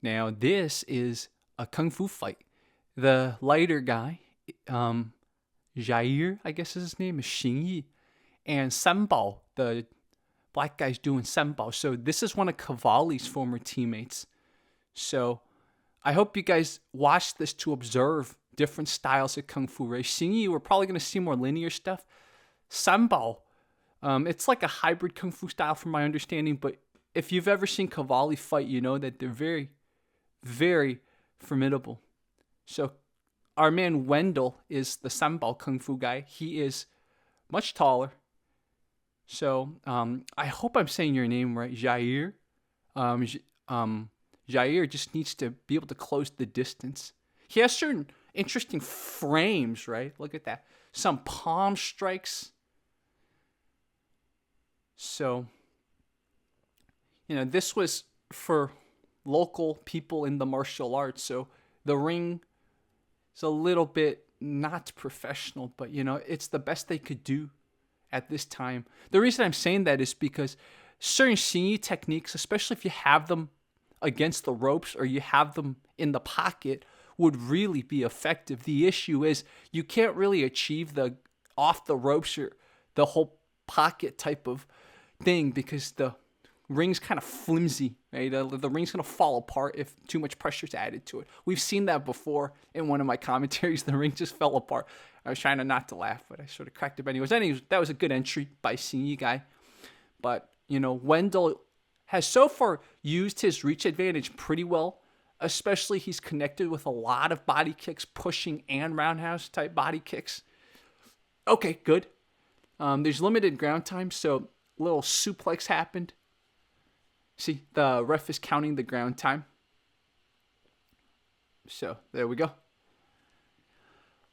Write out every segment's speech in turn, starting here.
Now, this is a Kung Fu fight. The lighter guy, Jair, I guess is his name, is Xingyi. And San Bao, the black guy's doing San Bao. So this is one of Cavalli's former teammates. So I hope you guys watch this to observe different styles of Kung Fu. Right? Xingyi, we're probably going to see more linear stuff. San Bao, it's like a hybrid Kung Fu style from my understanding. But if you've ever seen Cavalli fight, you know that they're very, very formidable. So our man Wendell is the San Bao Kung Fu guy. He is much taller. So I hope I'm saying your name right, Jair. Jair just needs to be able to close the distance. He has certain interesting frames, right? Look at that. Some palm strikes. So, this was for local people in the martial arts. So the ring is a little bit not professional, but, it's the best they could do at this time. The reason I'm saying that is because certain Xingyi techniques, especially if you have them against the ropes or you have them in the pocket, would really be effective. The issue is you can't really achieve the off the ropes or the whole pocket type of thing because the ring's kind of flimsy, right? The ring's going to fall apart if too much pressure is added to it. We've seen that before in one of my commentaries. The ring just fell apart. I was trying not to laugh, but I sort of cracked up anyways. That was a good entry by Xingyi guy. But, Wendell has so far used his reach advantage pretty well, especially he's connected with a lot of body kicks, pushing and roundhouse type body kicks. Okay, good. There's limited ground time, so a little suplex happened. See, the ref is counting the ground time. So, there we go.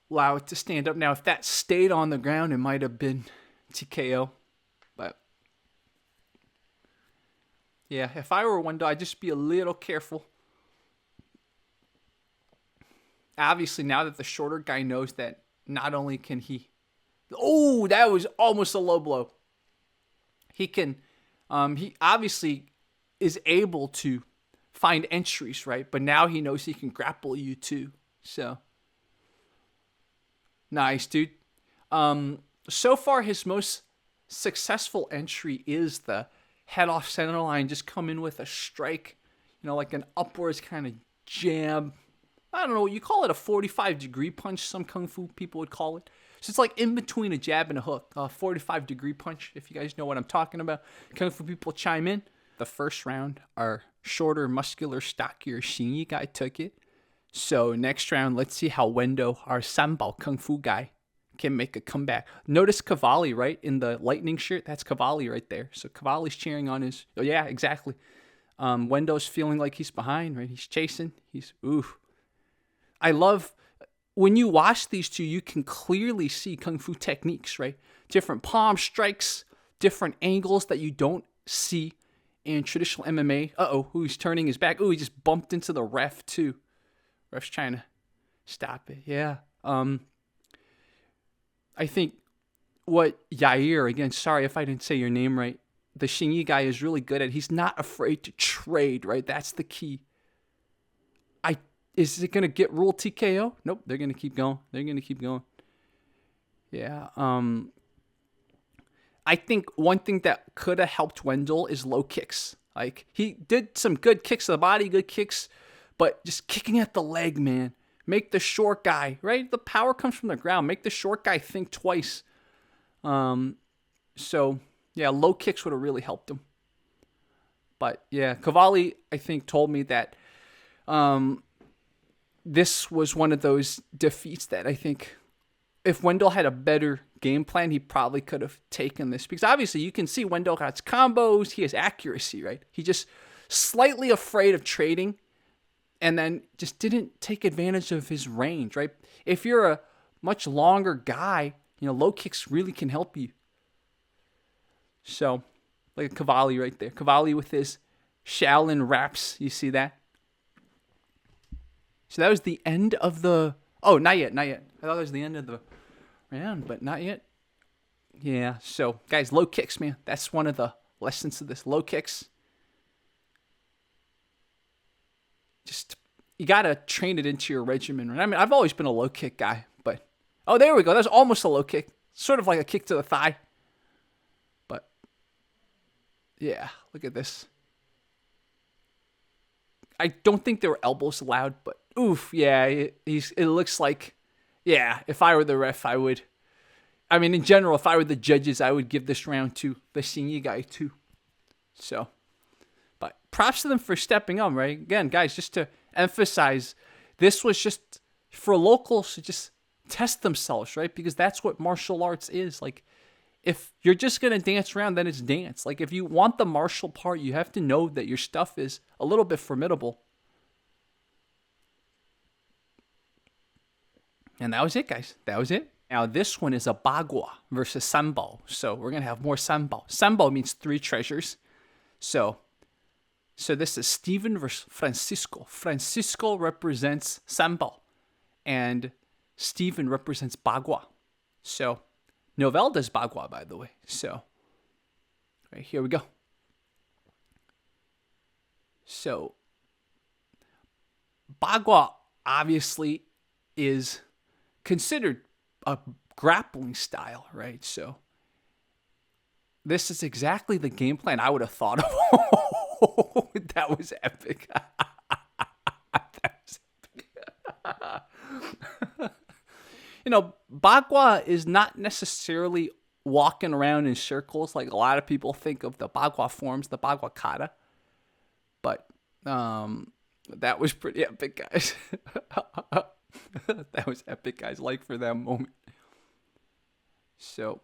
Allow it to stand up. Now, if that stayed on the ground, it might have been TKO. But, yeah, if I were Wendell, I'd just be a little careful. Obviously, now that the shorter guy knows that not only can he... Oh, that was almost a low blow. He can... he obviously is able to find entries, right? But now he knows he can grapple you too. So... Nice, dude. So far, his most successful entry is the head off center line, just come in with a strike, like an upwards kind of jab. I don't know, you call it a 45-degree punch, some Kung Fu people would call it. So it's like in between a jab and a hook, a 45-degree punch, if you guys know what I'm talking about. Kung Fu people chime in. The first round, our shorter, muscular, stockier Xingyi guy took it. So next round, let's see how Wendell, our San Bao Kung Fu guy, can make a comeback. Notice Cavalli, right? In the lightning shirt, that's Cavalli right there. So Cavalli's cheering on his... Oh, yeah, exactly. Wendell's feeling like he's behind, right? He's chasing. I love... When you watch these two, you can clearly see Kung Fu techniques, right? Different palm strikes, different angles that you don't see in traditional MMA. Uh-oh, he's turning his back. Oh, he just bumped into the ref, too. Ref's trying to stop it. Yeah. I think what Yair, again, sorry if I didn't say your name right, the Xingyi guy is really good at. He's not afraid to trade, right? That's the key. Is it going to get rule TKO? Nope, they're going to keep going. Yeah. I think one thing that could have helped Wendell is low kicks. Like, he did some good kicks to the body, good kicks, but just kicking at the leg, man. Make the short guy, right? The power comes from the ground. Make the short guy think twice. So, yeah, low kicks would have really helped him. But, yeah, Cavalli, I think, told me that this was one of those defeats that I think if Wendell had a better game plan, he probably could have taken this. Because obviously you can see Wendell has combos. He has accuracy, right? He just slightly afraid of trading and then just didn't take advantage of his range, right? If you're a much longer guy, low kicks really can help you. So, like a Cavalli right there. Cavalli with his Shaolin wraps. You see that? So that was the end of the... Oh, not yet. I thought that was the end of the round, but not yet. Yeah, so, guys, low kicks, man. That's one of the lessons of this. Low kicks. you gotta train it into your regimen. Right? I mean, I've always been a low kick guy, but oh, there we go. That's almost a low kick, sort of like a kick to the thigh. But yeah, look at this. I don't think there were elbows allowed, but oof, yeah, it looks like, yeah. If I were the ref, I would. I mean, in general, if I were the judges, I would give this round to the Xingyi guy too. So, but props to them for stepping up, right? Again, guys, just to emphasize, this was just for locals to just test themselves, right? Because that's what martial arts is. Like, if you're just going to dance around, then it's dance. Like, if you want the martial part, you have to know that your stuff is a little bit formidable. And that was it, guys. That was it. Now, this one is a Bagua versus San Bao. So, we're going to have more San Bao. San Bao means 3 treasures. So this is Steven versus Francisco. Francisco represents San Bao. And Steven represents Bagua. So, Novell does Bagua, by the way. So, right, here we go. So, Bagua obviously is considered a grappling style, right? So, this is exactly the game plan I would have thought of. That was epic. That was epic. You know, Bagua is not necessarily walking around in circles like a lot of people think of the Bagua forms, the Bagua kata. But that was pretty epic, guys. That was epic, guys. Like for that moment. So,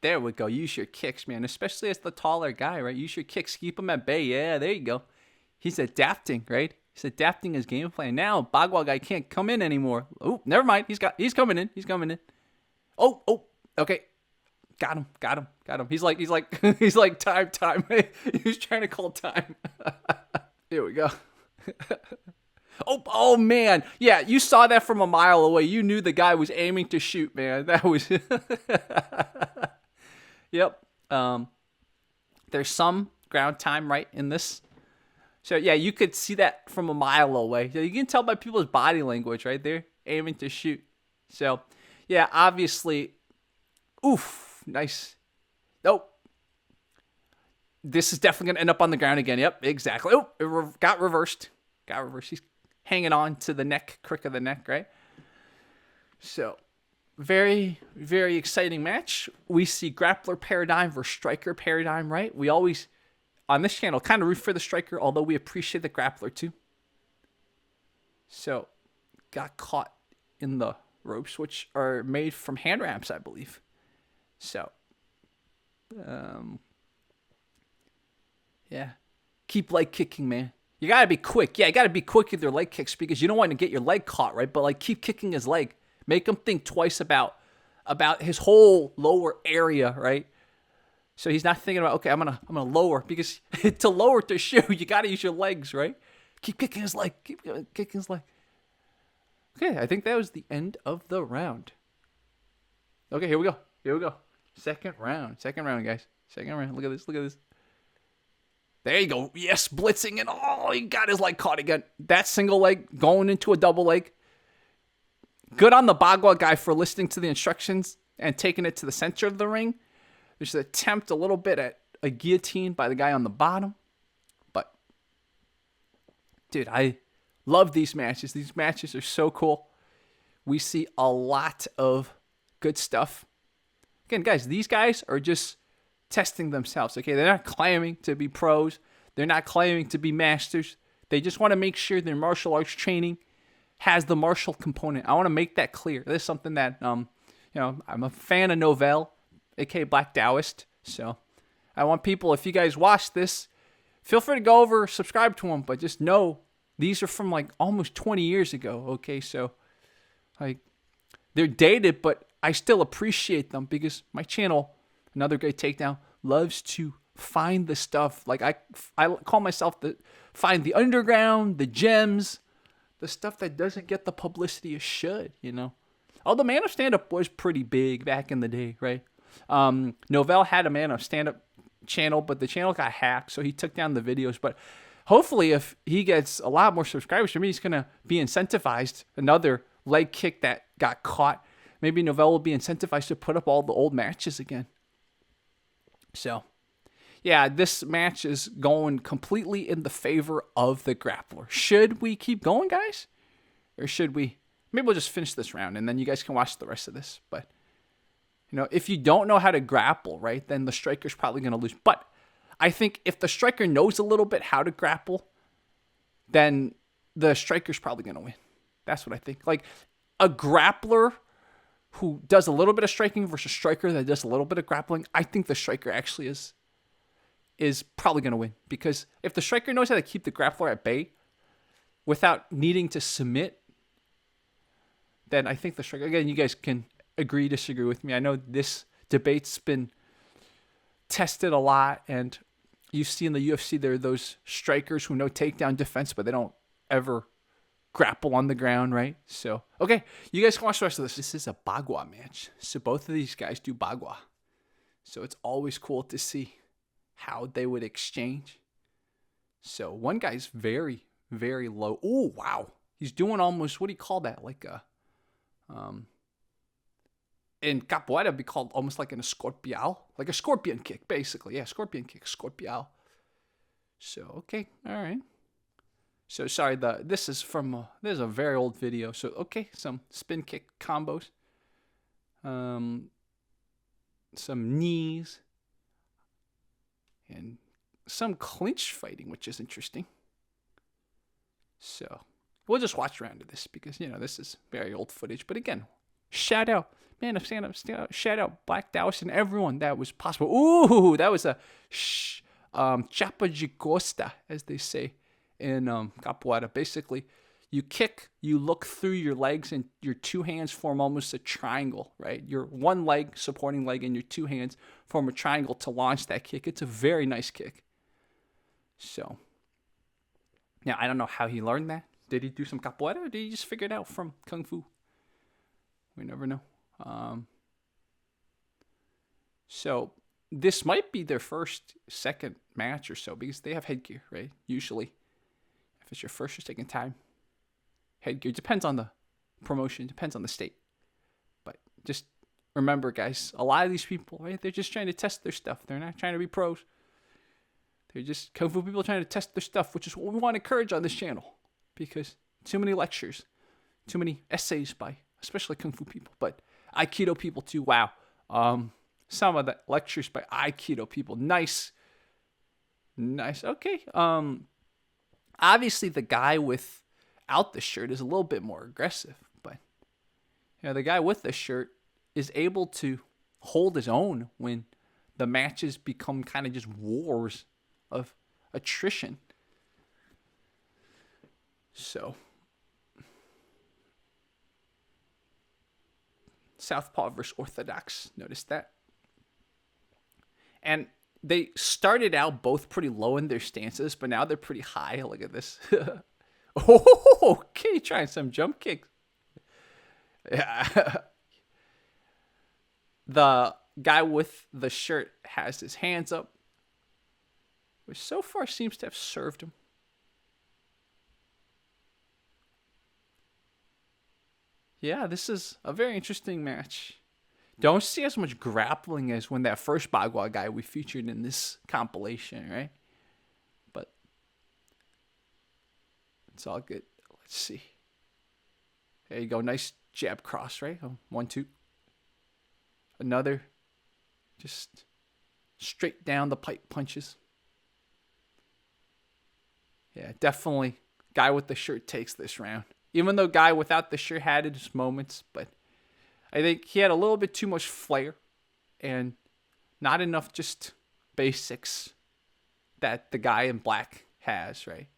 there we go. Use your kicks, man. Especially as the taller guy, right? Use your kicks. Keep him at bay. Yeah, there you go. He's adapting, right? He's adapting his game plan. Now, Bagua guy can't come in anymore. Oh, never mind. He's coming in. He's coming in. Oh, okay. Got him. He's like, time. He's trying to call time. Here we go. Oh man. Yeah, you saw that from a mile away. You knew the guy was aiming to shoot, man. That was Yep. There's some ground time, right, in this. So yeah, you could see that from a mile away. You can tell by people's body language, right? They're aiming to shoot. So yeah, obviously, oof, nice. Nope. This is definitely going to end up on the ground again. Yep, exactly. Oh, it got reversed. He's hanging on to the neck, crick of the neck, right? So, very, very exciting match. We see grappler paradigm versus striker paradigm, right? We always, on this channel, kind of root for the striker, although we appreciate the grappler too. So, got caught in the ropes, which are made from hand ramps, I believe. So, yeah. Keep leg kicking, man. You gotta be quick. Yeah, you gotta be quick with your leg kicks because you don't want to get your leg caught, right? But like, keep kicking his leg. Make him think twice about his whole lower area, right? So he's not thinking about, okay, I'm gonna lower, because to lower to shoot, you gotta use your legs, right? Keep kicking his leg. Keep kicking his leg. Okay, I think that was the end of the round. Okay, here we go. Second round, guys. Second round. Look at this. There you go. Yes, blitzing, and oh, he got his leg caught again. That single leg going into a double leg. Good on the Bagua guy for listening to the instructions and taking it to the center of the ring. There's an attempt a little bit at a guillotine by the guy on the bottom. But, dude, I love these matches. These matches are so cool. We see a lot of good stuff. Again, guys, these guys are just testing themselves, okay? They're not claiming to be pros. They're not claiming to be masters. They just want to make sure their martial arts training has the martial component. I want to make that clear. This is something that, I'm a fan of Novell, aka Black Taoist. So I want people, if you guys watch this, feel free to go over, subscribe to them, but just know these are from like almost 20 years ago, okay? So like, they're dated, but I still appreciate them because my channel, Another Great Takedown, loves to find the stuff. Like I call myself find the underground, the gems, the stuff that doesn't get the publicity it should, Oh, the Man of Stand-Up was pretty big back in the day, right? Novell had a Man of Stand-Up channel, but the channel got hacked, so he took down the videos. But hopefully if he gets a lot more subscribers from me, he's going to be incentivized. Another leg kick that got caught. Maybe Novell will be incentivized to put up all the old matches again. So, yeah, this match is going completely in the favor of the grappler. Should we keep going, guys? Or should we? Maybe we'll just finish this round and then you guys can watch the rest of this. But, you know, if you don't know how to grapple, right, then the striker's probably going to lose. But I think if the striker knows a little bit how to grapple, then the striker's probably going to win. That's what I think. Like, a grappler who does a little bit of striking versus a striker that does a little bit of grappling, I think the striker actually is probably going to win. Because if the striker knows how to keep the grappler at bay without needing to submit, then I think the striker, again, you guys can agree, disagree with me. I know this debate's been tested a lot, and you see in the UFC there are those strikers who know takedown defense, but they don't ever grapple on the ground, right? So, okay, you guys can watch the rest of this. This is a Bagua match. So both of these guys do Bagua. So it's always cool to see how they would exchange. So one guy's very, very low. Oh, wow. He's doing almost, what do you call that? Like a, in capoeira, it'd be called almost like an escorpião. Like a scorpion kick, basically. Yeah, scorpion kick, escorpião. So, okay, all right. So, sorry, this is from, this is a very old video. So, okay, some spin kick combos. Some knees. And some clinch fighting, which is interesting. So, we'll just watch around to this because, you know, this is very old footage. But again, shout out, man, stand up, shout out Black Dallas and everyone that was possible. Ooh, that was a chapa de costa, as they say in capoeira. Basically, you kick, you look through your legs, and your two hands form almost a triangle, right? Your one leg, supporting leg, and your two hands form a triangle to launch that kick. It's a very nice kick. So, now, I don't know how he learned that. Did he do some capoeira, or did he just figure it out from Kungfu? We never know. So, this might be their second match or so, because they have headgear, right? Usually, if it's your first or second time, headgear. Depends on the promotion, depends on the state. But just remember, guys, a lot of these people, right, they're just trying to test their stuff. They're not trying to be pros. They're just Kung Fu people trying to test their stuff, which is what we want to encourage on this channel. Because too many lectures, too many essays by especially Kung Fu people, but Aikido people too. Wow. Some of the lectures by Aikido people. Nice. Okay. Obviously the guy without the shirt is a little bit more aggressive, but you know, the guy with the shirt is able to hold his own when the matches become kind of just wars of attrition. So, Southpaw versus Orthodox. Notice that. And they started out both pretty low in their stances, but now they're pretty high. Look at this. Oh, okay, trying some jump kicks. Yeah. The guy with the shirt has his hands up, which so far seems to have served him. Yeah, this is a very interesting match. Don't see as much grappling as when that first Bagua guy we featured in this compilation, right? But it's all good. Let's see. There you go. Nice jab cross, right? 1, 2. Another. Just straight down the pipe punches. Yeah, definitely. Guy with the shirt takes this round. Even though guy without the shirt had his moments, but I think he had a little bit too much flair and not enough just basics that the guy in black has, right?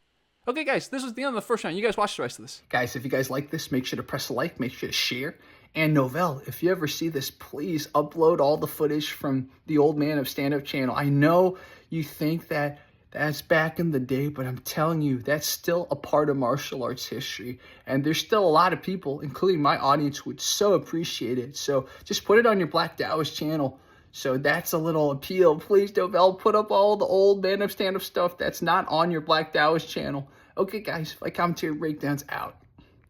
Okay, guys, this was the end of the first round. You guys watch the rest of this. Guys, if you guys like this, make sure to press a like, make sure to share. And Novell, if you ever see this, please upload all the footage from the Old Man of Stand-Up channel. I know you think that that's back in the day, but I'm telling you, that's still a part of martial arts history. And there's still a lot of people, including my audience, would so appreciate it. So just put it on your Black Taoist channel So that's a little appeal. Please, Novell, put up all the old Man Up Stand Up stuff that's not on your Black Taoist channel. Okay, guys, like, comment, breakdowns out.